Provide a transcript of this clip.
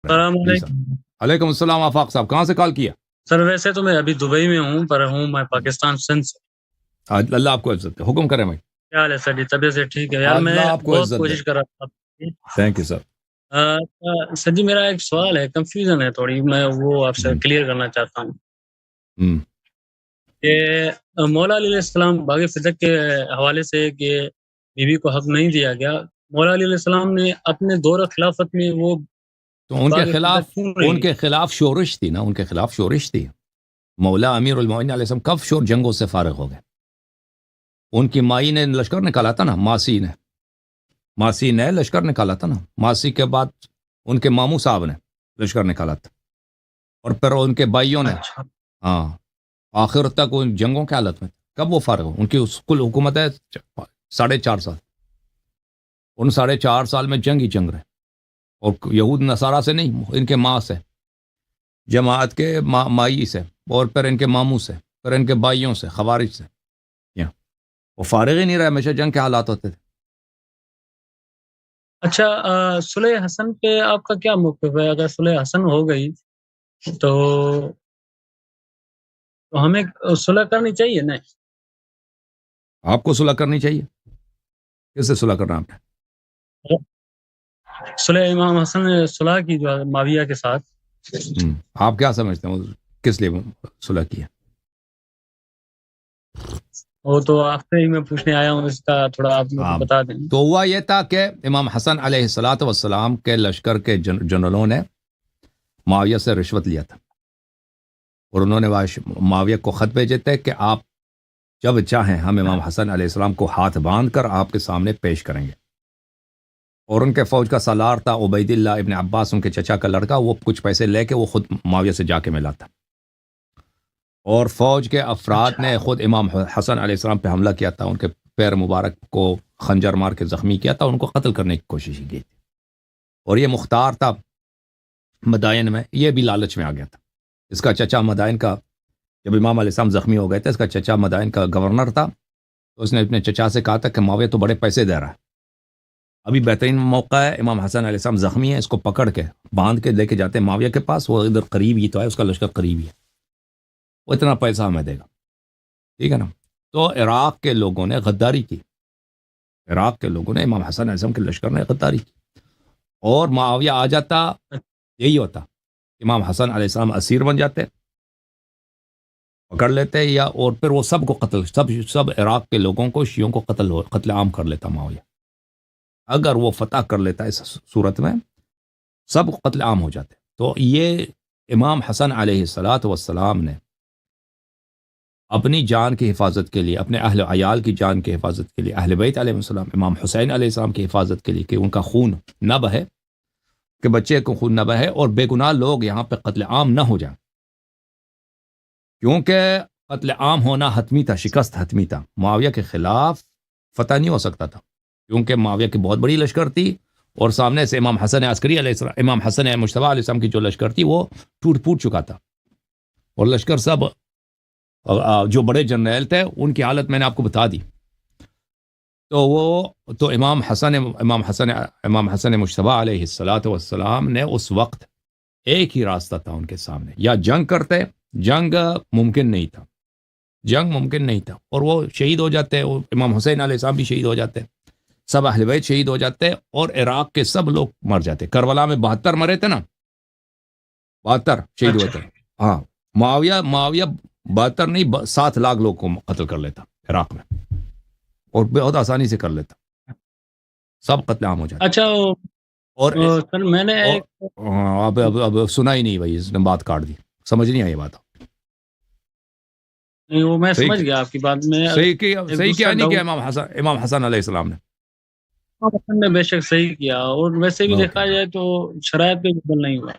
السلام جی سر. علیکم علیکم السلام آفاق صاحب, کہاں سے کال کیا؟ سر. ویسے تو میں ابھی دبئی میں ہوں، پر ہوں میں پاکستان سندھ سے. اللہ آپ کو عزت دے, حکم کریں بھائی. کیا حال ہے سر جی؟ طبیعت سے ٹھیک ہے؟ یار میں اللہ آپ کو بہت عزت دے. کوشش کر رہا تھا. Thank you sir. سر جی میرا ایک سوال ہے، کنفیوژن ہے تھوڑی، میں وہ آپ سے کلیئر کرنا چاہتا ہوں کہ مولا علیہ السلام باغ فدق کے حوالے سے کہ بیوی کو حق نہیں دیا گیا، مولا علیہ السلام نے اپنے دور خلافت میں وہ تو ان کے باغ خلاف فدق کیوں نہیں ان کے خلاف شورش تھی نا, ان کے خلاف شورش تھی. مولا امیر المومنین علیہ السلام کب جنگوں سے فارغ ہو گئے؟ ان کی مائی نے لشکر نکالا تھا نا, ماسی نے لشکر نکالا تھا نا. ماسی کے بعد ان کے ماموں صاحب نے لشکر نکالا تھا, اور پھر ان کے بھائیوں نے. اچھا ہاں, آخر تک ان جنگوں کی حالت میں. کب وہ فارغ ہو؟ ان کی کل حکومت ہے 4.5 سال. ان 4.5 سال میں جنگ ہی جنگ رہے, اور یہود نصارہ سے نہیں, ان کے ماں سے, جماعت کے مائی سے, اور پھر ان کے ماموں سے, پھر ان کے بھائیوں سے, خوارج سے. وہ فارغ ہی نہیں رہے, ہمیشہ جنگ کے حالات ہوتے تھے. اچھا. صلح حسن پہ آپ کا کیا موقف ہے؟ اگر صلح حسن ہو گئی تو ہمیں صلح کرنی چاہیے نا؟ آپ کو صلح کرنی چاہیے. کس سے صلح کرنا آپ نے؟ صلح امام حسن نے صلح کی جو معاویہ کے ساتھ. آپ کیا سمجھتے ہیں کس لیے صلح کی ہے؟ وہ تو آپ سے ہی میں پوچھنے آیا ہوں, اس کا تھوڑا آپ مجھے بتا دیں. تو ہوا یہ تھا کہ امام حسن علیہ الصلاۃ والسلام کے لشکر کے جنرلوں نے معاویہ سے رشوت لیا تھا, اور انہوں نے معاویہ کو خط بھیجے تھے کہ آپ جب چاہیں ہم امام حسن علیہ السلام کو ہاتھ باندھ کر آپ کے سامنے پیش کریں گے. اور ان کے فوج کا سالار تھا عبید اللہ ابن عباس, ان کے چچا کا لڑکا. وہ کچھ پیسے لے کے وہ خود معاویہ سے جا کے ملا تھا, اور فوج کے افراد نے خود امام حسن علیہ السلام پہ حملہ کیا تھا, ان کے پیر مبارک کو خنجر مار کے زخمی کیا تھا, ان کو قتل کرنے کی کوشش کی تھی. اور یہ مختار تھا مدائن میں, یہ بھی لالچ میں آ گیا تھا. اس کا چچا مدائن کا, جب امام علیہ السلام زخمی ہو گئے تھے, اس کا چچا مدائن کا گورنر تھا, تو اس نے اپنے چچا سے کہا تھا کہ معاویہ تو بڑے پیسے دے رہا ہے, ابھی بہترین موقع ہے, امام حسن علیہ السلام زخمی ہے, اس کو پکڑ کے باندھ کے لے کے جاتے ہیں معاویہ کے پاس, وہ ادھر قریب ہی تو ہے, اس کا لشکر قریب ہی ہے, وہ اتنا پیسہ ہمیں دے گا, ٹھیک ہے نا. تو عراق کے لوگوں نے غداری کی, عراق کے لوگوں نے امام حسن علیہ السلام کے لشکر نے غداری کی, اور معاویہ آ جاتا, یہی ہوتا, امام حسن علیہ السلام اسیر بن جاتے, پکڑ لیتے, یا اور پھر وہ سب کو قتل, سب عراق کے لوگوں کو, شیعوں کو قتل عام کر لیتا معاویہ. اگر وہ فتح کر لیتا اس صورت میں, سب قتل عام ہو جاتے. تو یہ امام حسن علیہ الصلاۃ والسلام نے اپنی جان کی حفاظت کے لیے, اپنے اہل عیال کی جان کی حفاظت کے لیے, اہل بیت علیہ السلام, امام حسین علیہ السلام کی حفاظت کے لیے, کہ ان کا خون نہ بہے, کہ بچے کو خون نہ بہے, اور بے گناہ لوگ یہاں پہ قتل عام نہ ہو جائیں, کیونکہ قتل عام ہونا حتمی تھا, شکست حتمی تھا. معاویہ کے خلاف فتح نہیں ہو سکتا تھا, کیونکہ معاویہ کی بہت بڑی لشکر تھی, اور سامنے سے امام حسن عسکری علیہ السلام, امام حسن مجتبی علیہ السلام کی جو لشکر تھی وہ ٹوٹ پھوٹ چکا تھا, اور لشکر سب جو بڑے جنرل تھے ان کی حالت میں نے آپ کو بتا دی. تو امام حسن مجتبی علیہ الصلاۃ والسلام نے اس وقت ایک ہی راستہ تھا ان کے سامنے, یا جنگ کرتے, جنگ ممکن نہیں تھا, اور وہ شہید ہو جاتے, امام حسین علیہ السلام بھی شہید ہو جاتے, سب اہل بیت شہید ہو جاتے, اور عراق کے سب لوگ مر جاتے. کربلا میں 72 مرے تھے نا, 72 شہید ہوئے تھے. ہاں, معاویہ 72 نہیں 7 لاکھ لوگ کو قتل کر لیتا عراق میں, اور بہت آسانی سے کر لیتا, سب قتل عام ہو جاتا. اچھا. اور سر میں نے اب سنا ہی نہیں بھائی, اس نے بات کاٹ دی, سمجھ نہیں آئی بات. نہیں, وہ میں سمجھ گیا آپ کی بات میں. صحیح کیا نہیں کیا امام حسن علیہ السلام نے؟ نے بے شک صحیح کیا, اور ویسے بھی دیکھا جائے تو شرائط پہ بدل نہیں ہوا.